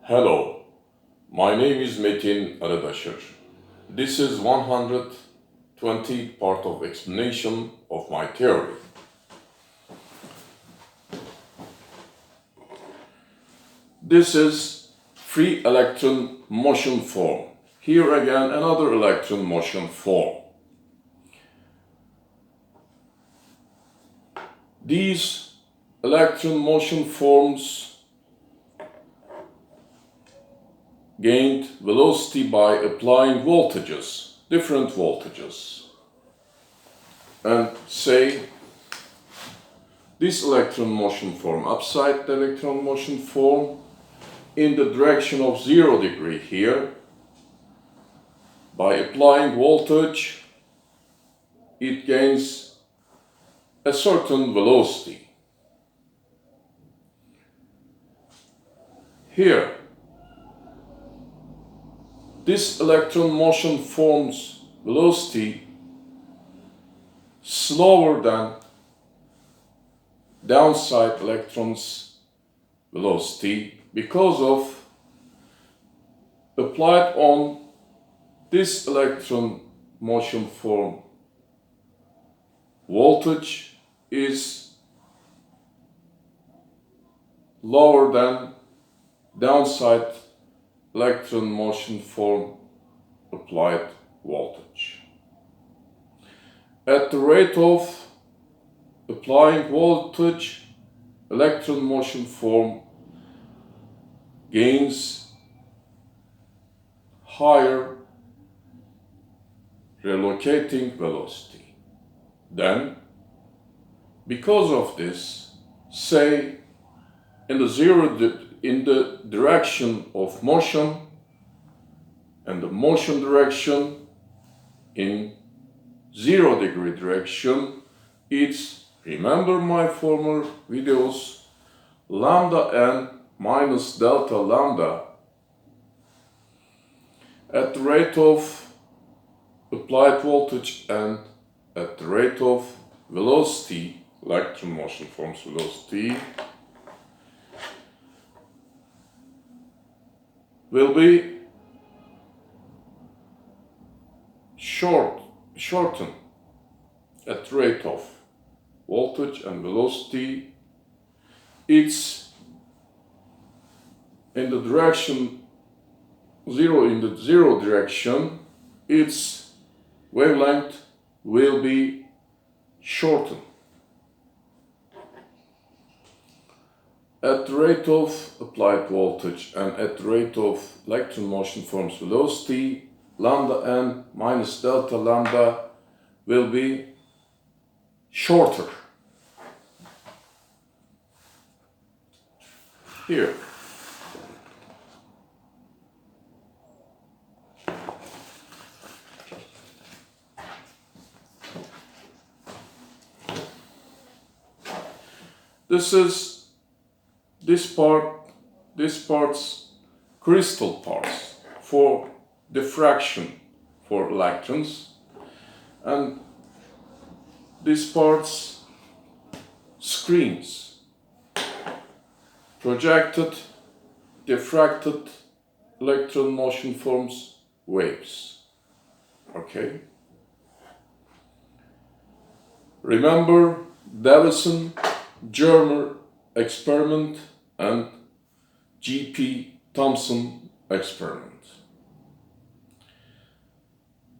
Hello, my name is Metin Arıdaşır. This is 120 part of explanation of my theory. This is free electron motion form. Here again another electron motion form. These electron motion forms gained velocity by applying voltages, different voltages. And say this electron motion form, upside the electron motion form in the direction of 0 degree here, by applying voltage, it gains a certain velocity. Here, this electron motion form's velocity slower than downside electron's velocity because of applied on this electron motion form voltage is lower than downside electron motion form applied voltage. At the rate of applying voltage, electron motion form gains higher relocating velocity. Then, because of this, say in the direction of motion and the motion direction in 0 degree direction, it's, remember my former videos, lambda n minus delta lambda at the rate of applied voltage and at the rate of velocity, electron motion form's velocity, will be shortened at the rate of voltage and velocity. It's in the direction 0, in the 0 direction, its wavelength will be shortened. At the rate of applied voltage and at the rate of electron motion form's velocity, lambda n minus delta lambda will be shorter. Here. This is this part's crystal parts for diffraction for electrons, and this part's screens, projected, diffracted electron motion forms waves. Okay? Remember Davison Germer experiment and G.P. Thomson experiment.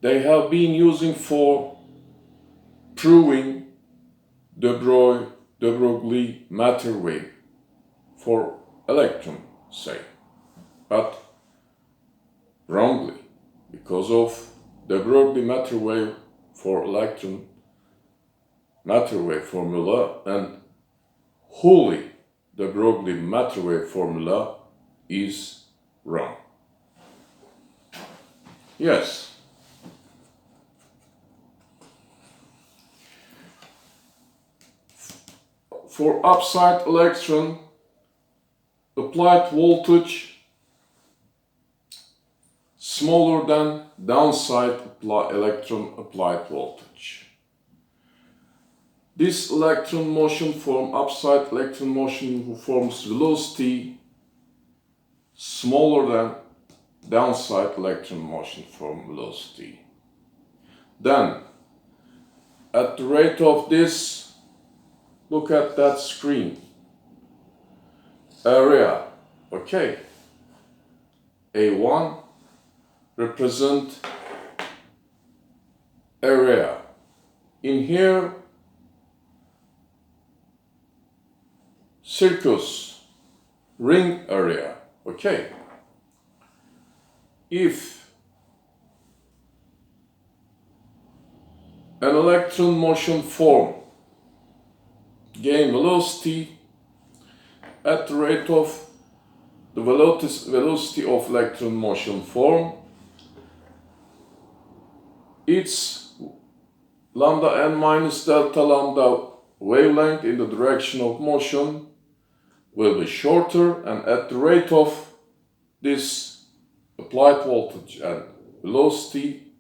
They have been using for proving de Broglie matter wave for electron, say, but wrongly, because of de Broglie matter wave for electron matter wave formula and wholly the Broglie matter wave formula is wrong. Yes. For upside electron, applied voltage smaller than downside electron applied voltage. This electron motion form, upside electron motion form's velocity smaller than downside electron motion form velocity. Then, at the rate of this, look at that screen. Area, okay. A1 represent area. In here, circus, ring area, okay. If an electron motion form gain velocity at the rate of the velocity of electron motion form, its lambda n minus delta lambda wavelength in the direction of motion will be shorter, and at the rate of this applied voltage and velocity,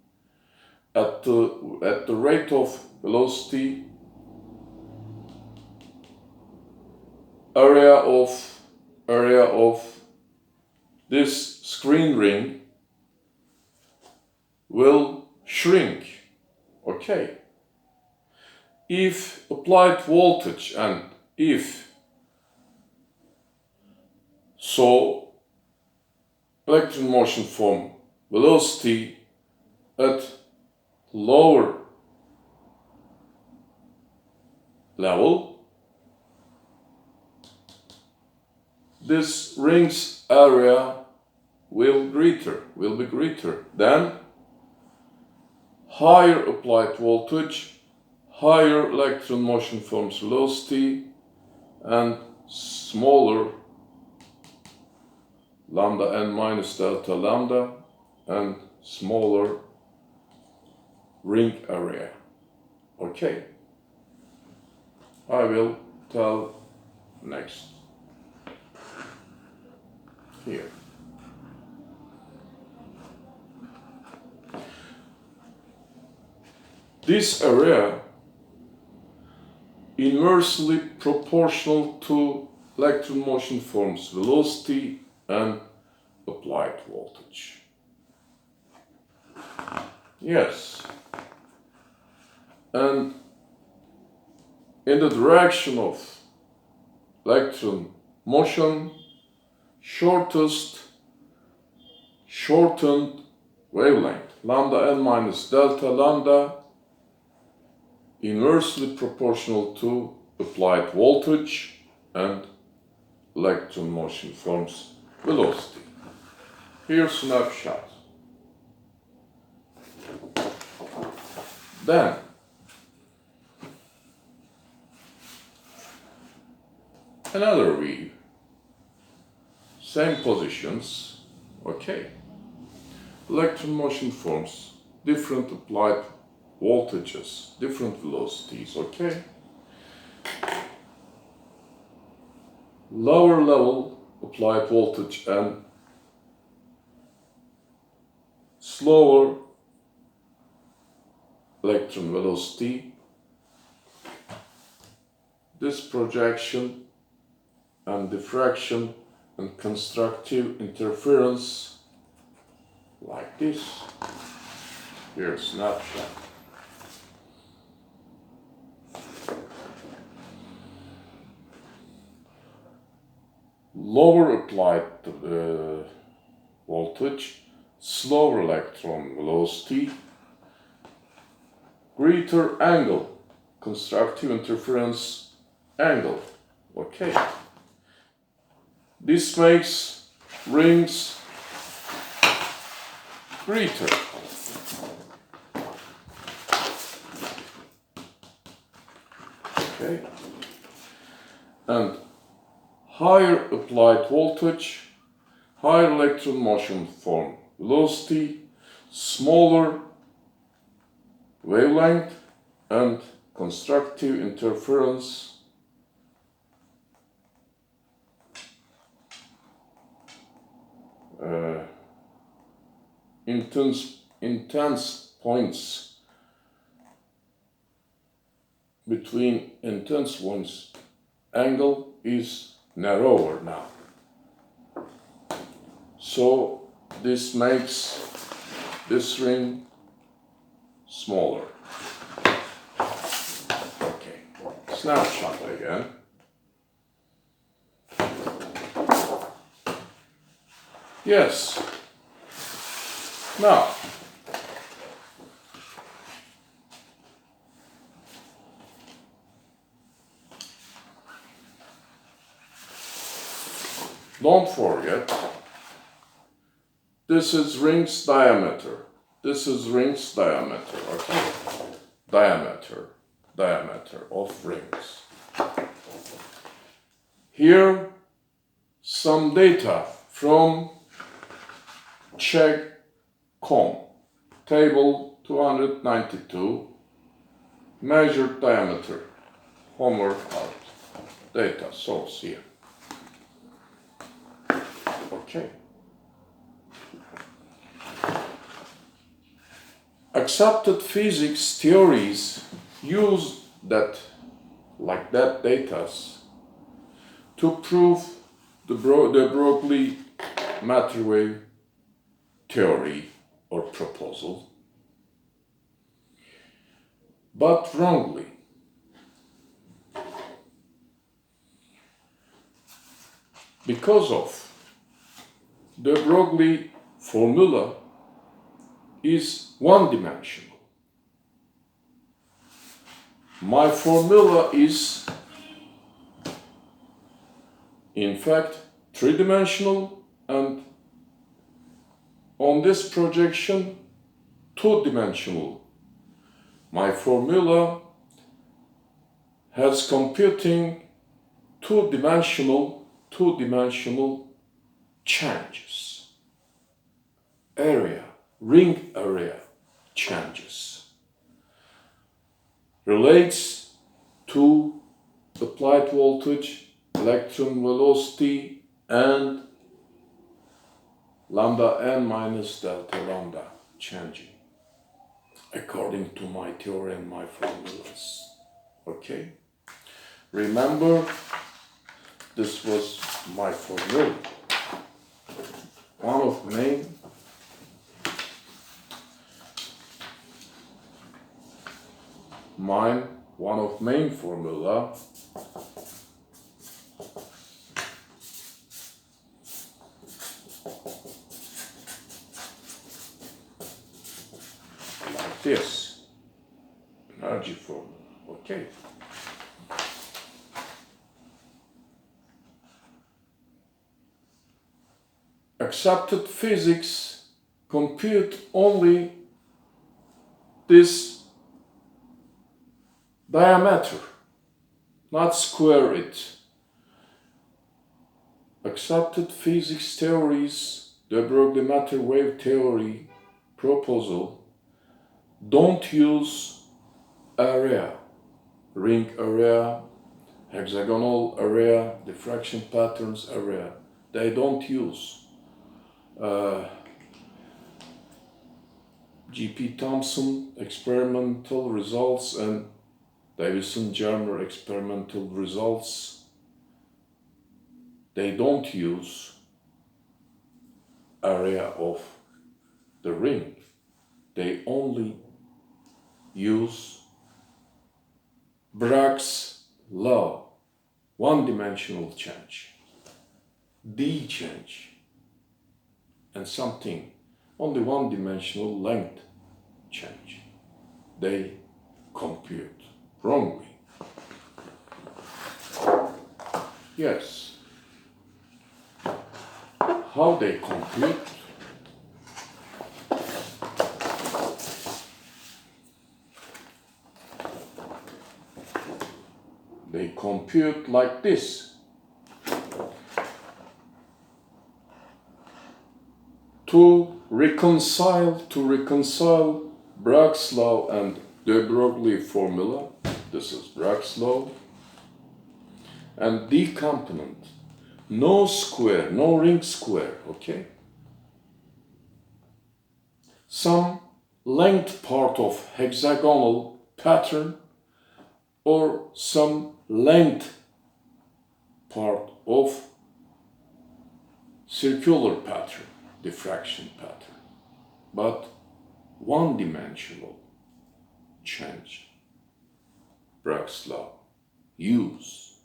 at the rate of velocity, area of this screen ring will shrink, okay. If applied voltage and if so electron motion form velocity at lower level, this ring's area will be greater than higher applied voltage, higher electron motion form's velocity, and smaller lambda n minus delta lambda and smaller ring area. Okay, I will tell next. Here. This area inversely proportional to electron motion form's velocity and applied voltage. Yes. And in the direction of electron motion, shortened wavelength, lambda n minus delta lambda, inversely proportional to applied voltage and electron motion form's velocity. Here's a snapshot. Then, another view. Same positions, okay. Electron motion forms different applied voltages, different velocities, okay. Lower level applied voltage and slower electron velocity. This projection and diffraction and constructive interference like this. Here's a snapshot. Lower applied voltage, slower electron velocity, greater angle, constructive interference angle. Okay. This makes rings greater. Okay. And higher applied voltage, higher electron motion form velocity, smaller wavelength, and constructive interference intense points between intense points angle is narrower now. So this makes this ring smaller. Okay, snapshot again. Yes. Now, don't forget, this is ring's diameter. This is ring's diameter, okay? Diameter of rings. Here, some data from check.com, table 292, measured diameter, Homer out, data source here. Okay. Accepted physics theories use that data to prove the Broglie matter wave theory or proposal, but wrongly. Because of the Broglie formula is one-dimensional. My formula is, in fact, three-dimensional, and on this projection, two-dimensional. My formula has computing two-dimensional changes. Area, ring area changes. Relates to applied voltage, electron velocity, and lambda n minus delta lambda changing according to my theory and my formulas. Okay? Remember, this was my formula. One of main formula like this, energy formula, okay? Accepted physics compute only this diameter, not square it. Accepted physics theories, the Broglie matter wave theory proposal, don't use area, ring area, hexagonal area, diffraction patterns area. They don't use G.P. Thompson experimental results and Davison-Germer experimental results. They don't use area of the ring. They only use Bragg's law, one-dimensional change, D change, and something, only one-dimensional length change. They compute wrongly. Yes. How they compute? They compute like this. To reconcile Bragg's law and de Broglie formula, this is Bragg's law, and D component, no square, no ring square, okay? Some length part of hexagonal pattern or some length part of circular pattern, diffraction pattern, but one-dimensional change. Bragg's law uses.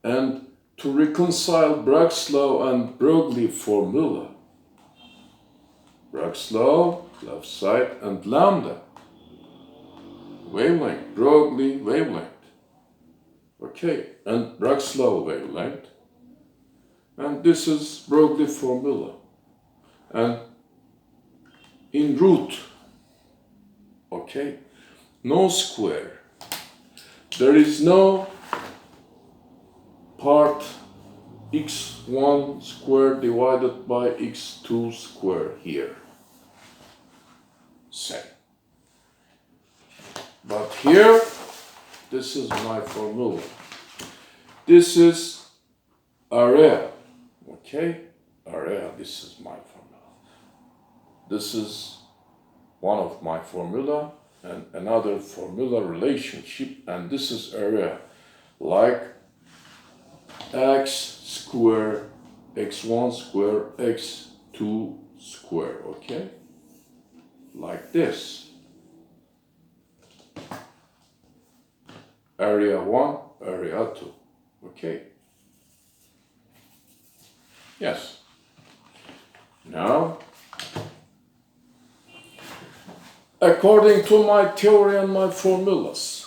And to reconcile Bragg's law and Broglie formula, Bragg's law, left side, and lambda, wavelength, Broglie wavelength. Okay, and Bragg's law wavelength. And this is Broglie formula. And in root, okay, no square. There is no part x1 square divided by x2 square here. Same. But here, this is my formula. This is area. Okay? Area, this is my formula. This is one of my formula and another formula relationship, and this is area, like x square, x1 square, x2 square, okay? Like this. Area 1, area 2, okay? Yes. Now, according to my theory and my formulas,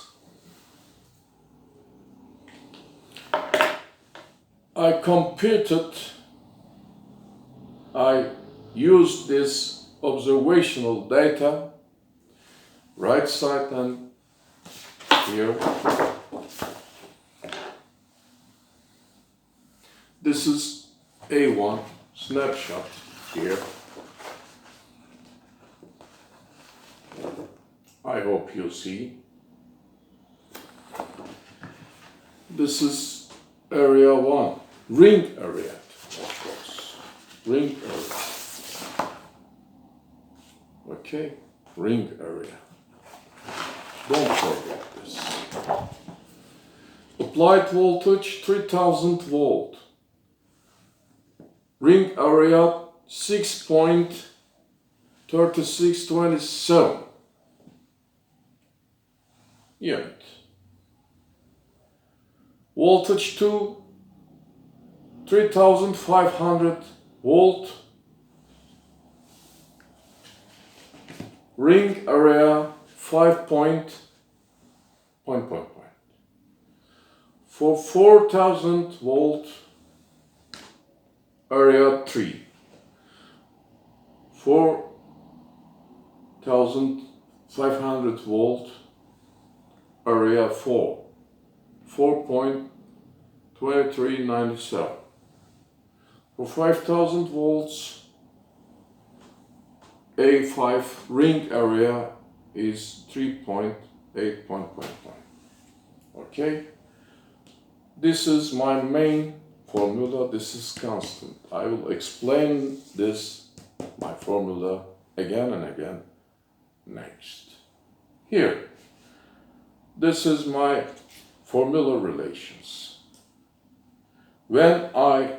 I used this observational data, right side and here. This is A1 snapshot here. I hope you see. This is area 1, ring area, of course. Ring area. Okay, ring area. Don't forget this. Applied voltage 3000 volt. Ring area 6.3627 unit. Voltage to 3500 volt. Ring area 5 point. For 4000 volt, area 3. 4500 volt, area 4. 4.2397. For 5000 volts, A5 ring area is 3.8.1. Okay? This is my main formula. This is constant. I will explain this, my formula, again and again next. Here, this is my formula relations. When I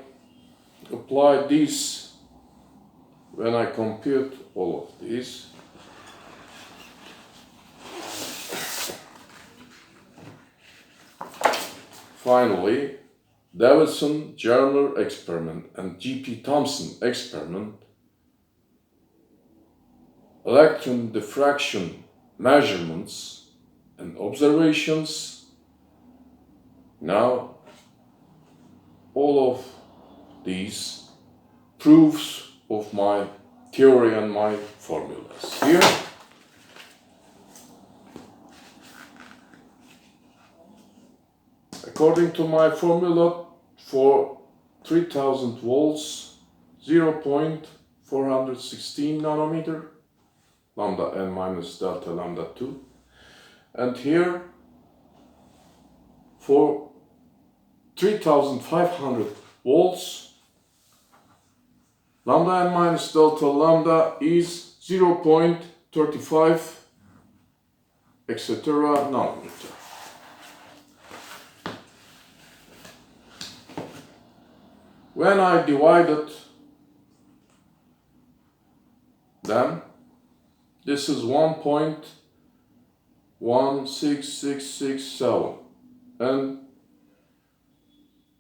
apply these, when I compute all of these, finally, Davidson-Germer experiment and G.P. Thomson experiment, electron diffraction measurements and observations. Now, all of these proofs of my theory and my formulas. Here, according to my formula, for 3000 volts, 0.416 nanometer, lambda n minus delta lambda 2. And here, for 3500 volts, lambda n minus delta lambda is 0.35, etc. nanometer. When I divided them, this is 1.16667, and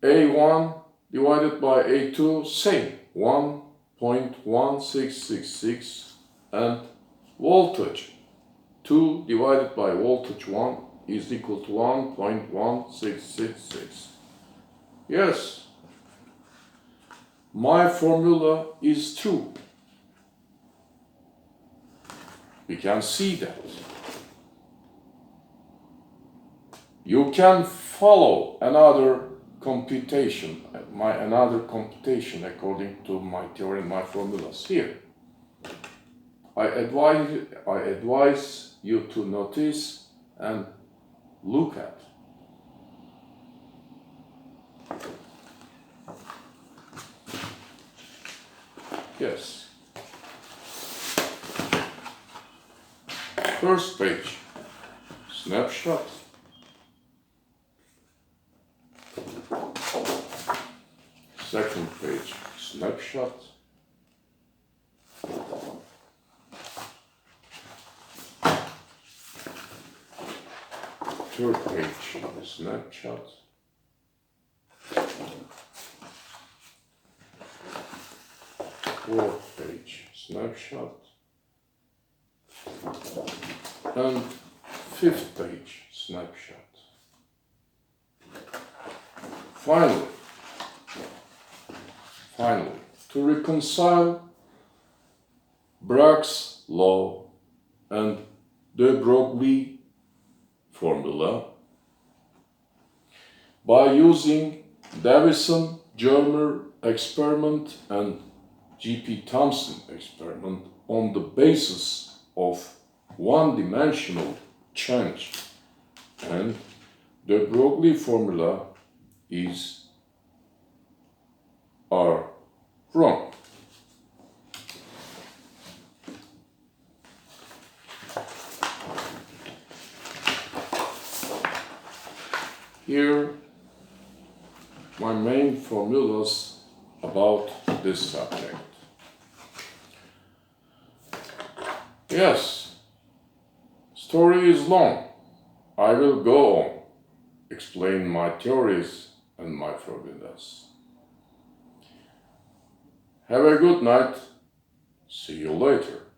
A1 divided by A2, same, 1.1666, and voltage 2 divided by voltage 1 is equal to 1.1666. Yes, my formula is true. We can see that. You can follow another computation according to my theory and my formulas here. I advise you to notice and look at. Yes. First page, snapshot. Second page, snapshot. Third page, snapshot. Fourth page, snapshot. And fifth page, snapshot. Finally, to reconcile Bragg's law and de Broglie formula by using Davison-Germer experiment and G.P. Thomson experiment on the basis of one-dimensional change, and the Broglie formula are wrong. Here, my main formulas about this subject. Yes, story is long. I will go on, explain my theories and my formulas. Have a good night. See you later.